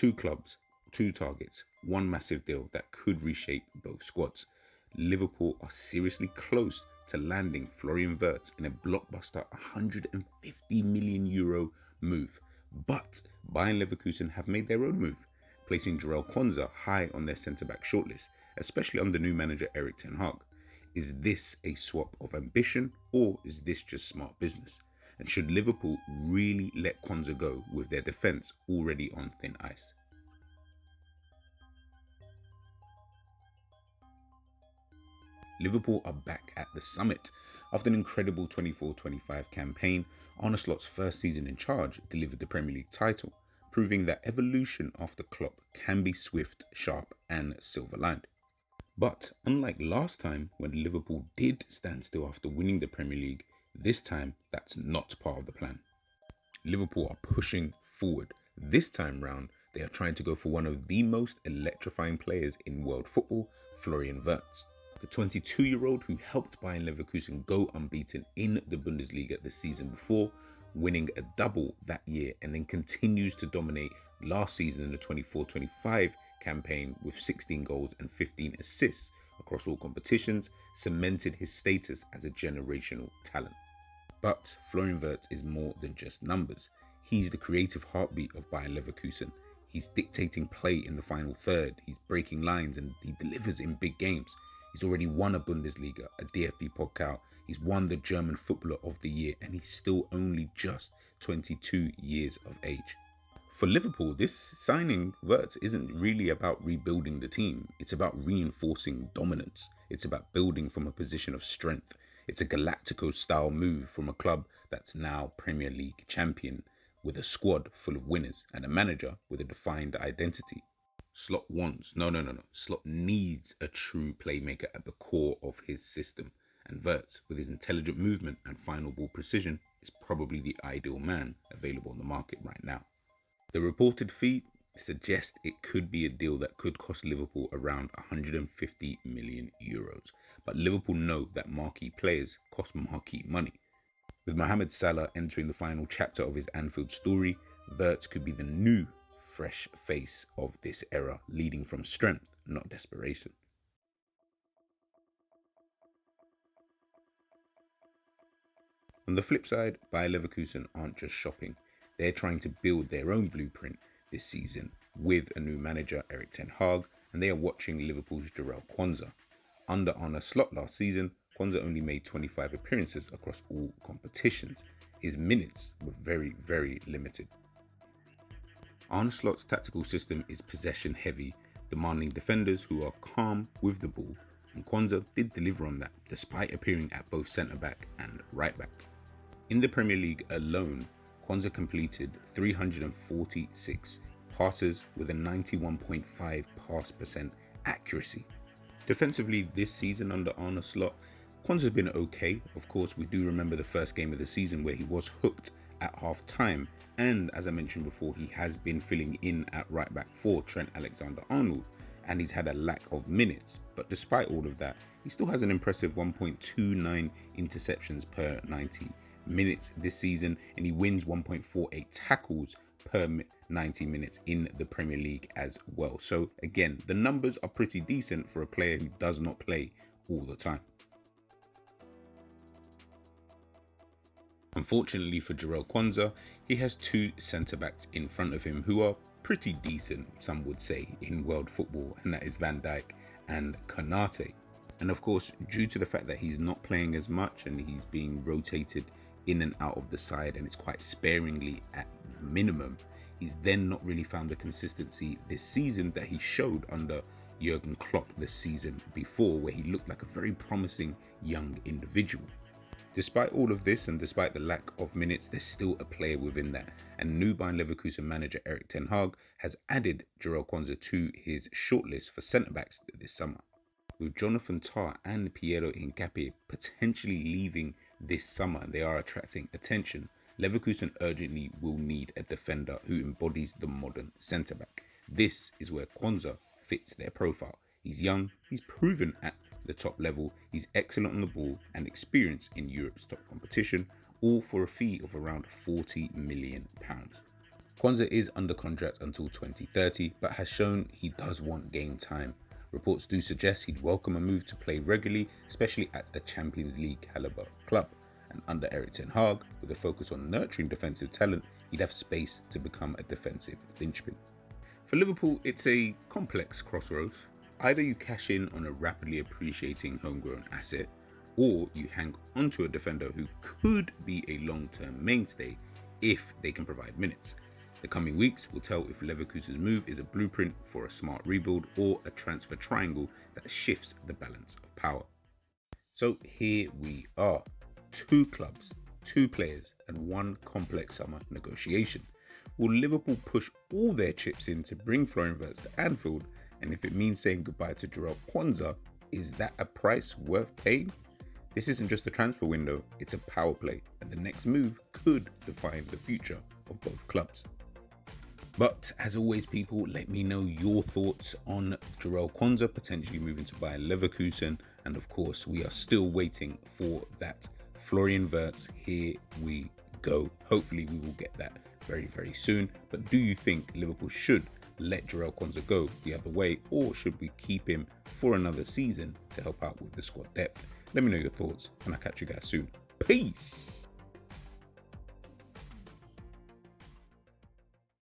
Two clubs, two targets, one massive deal that could reshape both squads. Liverpool are seriously close to landing Florian Wirtz in a blockbuster €150 million move. But Bayer Leverkusen have made their own move, placing Jarell Quansah high on their centre-back shortlist, especially under new manager Erik Ten Hag. Is this a swap of ambition, or is this just smart business? And should Liverpool really let Quansah go with their defence already on thin ice? Liverpool are back at the summit. After an incredible 24-25 campaign, Arne Slot's first season in charge delivered the Premier League title, proving that evolution after Klopp can be swift, sharp and silver-lined. But unlike last time when Liverpool did stand still after winning the Premier League, this time that's not part of the plan. Liverpool are pushing forward. This time round, they are trying to go for one of the most electrifying players in world football, Florian Wirtz. The 22-year-old who helped Bayer Leverkusen go unbeaten in the Bundesliga the season before, winning a double that year, and then continues to dominate last season in the 24-25 campaign with 16 goals and 15 assists across all competitions, cemented his status as a generational talent. But Florian Wirtz is more than just numbers. He's the creative heartbeat of Bayer Leverkusen. He's dictating play in the final third, he's breaking lines, and he delivers in big games. He's already won a Bundesliga, a DFB Pokal, he's won the German Footballer of the Year, and he's still only just 22 years of age. For Liverpool, this signing, Wirtz, isn't really about rebuilding the team. It's about reinforcing dominance. It's about building from a position of strength. It's a Galactico-style move from a club that's now Premier League champion, with a squad full of winners and a manager with a defined identity. Slot Slot needs a true playmaker at the core of his system, and Wirtz, with his intelligent movement and final ball precision, is probably the ideal man available on the market right now. The reported fee suggests it could be a deal that could cost Liverpool around €150 million. But Liverpool know that marquee players cost marquee money. With Mohamed Salah entering the final chapter of his Anfield story, Wirtz could be the new fresh face of this era, leading from strength, not desperation. On the flip side, Bayer Leverkusen aren't just shopping. They're trying to build their own blueprint this season with a new manager, Erik Ten Hag, and they are watching Liverpool's Jarell Quansah. Under Arne Slot last season, Quansah only made 25 appearances across all competitions. His minutes were very, very limited. Arne Slot's tactical system is possession heavy, demanding defenders who are calm with the ball, and Quansah did deliver on that, despite appearing at both centre-back and right-back. In the Premier League alone, Quansah completed 346 passes with a 91.5 pass percent accuracy. Defensively this season under Arne Slot, Quansah's been okay. Of course, we do remember the first game of the season where he was hooked at half time, and as I mentioned before, he has been filling in at right back for Trent Alexander-Arnold, and he's had a lack of minutes. But despite all of that, he still has an impressive 1.29 interceptions per 90 minutes this season, and he wins 1.48 tackles per 90 minutes in the Premier League as well. So again, the numbers are pretty decent for a player who does not play all the time. Unfortunately for Jarell Quansah, he has two centre-backs in front of him who are pretty decent, some would say, in world football, and that is Van Dijk and Konate. And of course, due to the fact that he's not playing as much and he's being rotated in and out of the side, and it's quite sparingly at the minimum, he's then not really found the consistency this season that he showed under Jurgen Klopp the season before, where he looked like a very promising young individual. Despite all of this, and despite the lack of minutes, there's still a player within that, and new Bayer Leverkusen manager Erik Ten Hag has added Jarell Quansah to his shortlist for centre-backs this summer. With Jonathan Tah and Piero Hincapié potentially leaving this summer, and they are attracting attention, Leverkusen urgently will need a defender who embodies the modern centre-back. This is where Quansah fits their profile. He's young, he's proven at the top level, he's excellent on the ball and experienced in Europe's top competition, all for a fee of around £40 million. Quansah is under contract until 2030, but has shown he does want game time. Reports do suggest he'd welcome a move to play regularly, especially at a Champions League caliber club. And under Erik ten Hag, with a focus on nurturing defensive talent, he'd have space to become a defensive linchpin. For Liverpool, it's a complex crossroads. Either you cash in on a rapidly appreciating homegrown asset, or you hang onto a defender who could be a long-term mainstay if they can provide minutes. The coming weeks will tell if Leverkusen's move is a blueprint for a smart rebuild or a transfer triangle that shifts the balance of power. So here we are. 2 clubs, 2 players, and 1 complex summer negotiation. Will Liverpool push all their chips in to bring Florian Wirtz to Anfield? And if it means saying goodbye to Jarell Quansah, is that a price worth paying? This isn't just a transfer window, it's a power play, and the next move could define the future of both clubs. But as always, people, let me know your thoughts on Jarell Quansah potentially moving to Bayer Leverkusen. And of course, we are still waiting for that Florian Wirtz. Here we go. Hopefully we will get that very, very soon. But do you think Liverpool should let Jarell Quansah go the other way, or should we keep him for another season to help out with the squad depth? Let me know your thoughts, and I'll catch you guys soon. Peace!